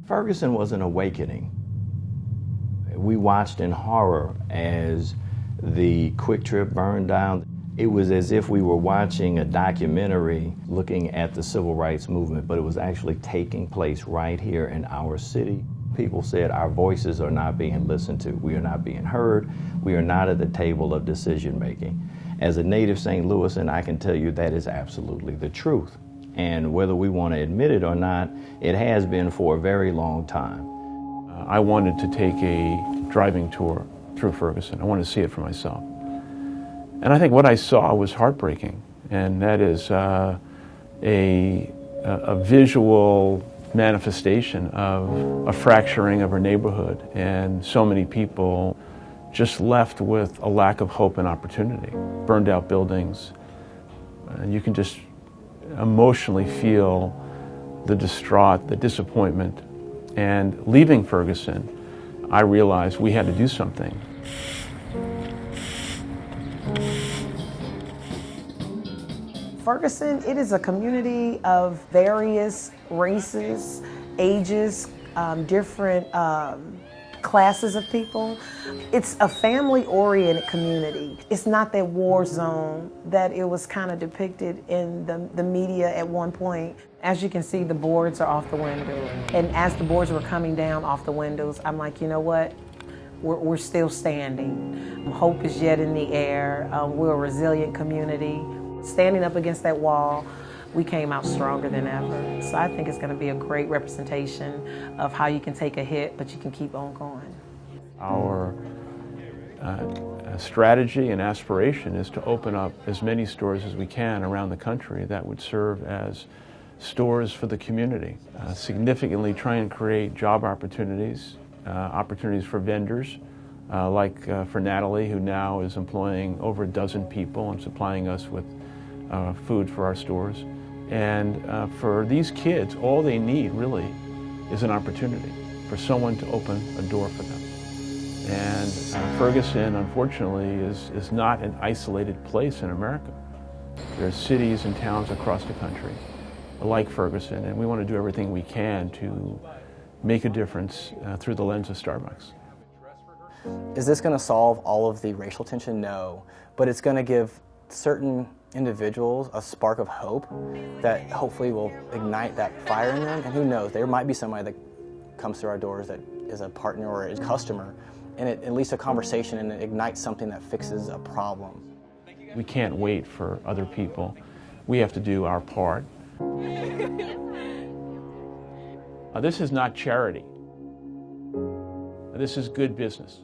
Ferguson was an awakening. We watched in horror as the Quick Trip burned down. It was as if we were watching a documentary looking at the civil rights movement, but it was actually taking place right here in our city. People said our voices are not being listened to. We are not being heard. We are not at the table of decision making. As a native St. Louisan, I can tell you that is absolutely the truth. And whether we want to admit it or not, it has been for a very long time. I wanted to take a driving tour through Ferguson. I wanted to see it for myself. And I think what I saw was heartbreaking, and that is a visual manifestation of a fracturing of our neighborhood, and so many people just left with a lack of hope and opportunity. Burned out buildings, and you can just emotionally feel the distraught, the disappointment. And leaving Ferguson, I realized we had to do something. Ferguson, it is a community of various races, ages, different classes of people. It's a family-oriented community. It's not that war zone that it was kind of depicted in the media at one point. As you can see, the boards are off the window. And as the boards were coming down off the windows, I'm like, you know what? We're still standing. Hope is yet in the air. We're a resilient community. Standing up against that wall, we came out stronger than ever. So I think it's going to be a great representation of how you can take a hit, but you can keep on going. Our strategy and aspiration is to open up as many stores as we can around the country that would serve as stores for the community. Significantly try and create job opportunities, opportunities for vendors, like for Natalie, who now is employing over a dozen people and supplying us with food for our stores. And for these kids, all they need really is an opportunity for someone to open a door for them. And Ferguson, unfortunately, is not an isolated place in America. There are cities and towns across the country like Ferguson, and we want to do everything we can to make a difference through the lens of Starbucks. Is this going to solve all of the racial tension? No, but it's going to give certain individuals a spark of hope that hopefully will ignite that fire in them. And who knows, there might be somebody that comes through our doors that is a partner or a customer, and it at least a conversation and it ignites something that fixes a problem. We can't wait for other people. We have to do our part. This is not charity. This is good business.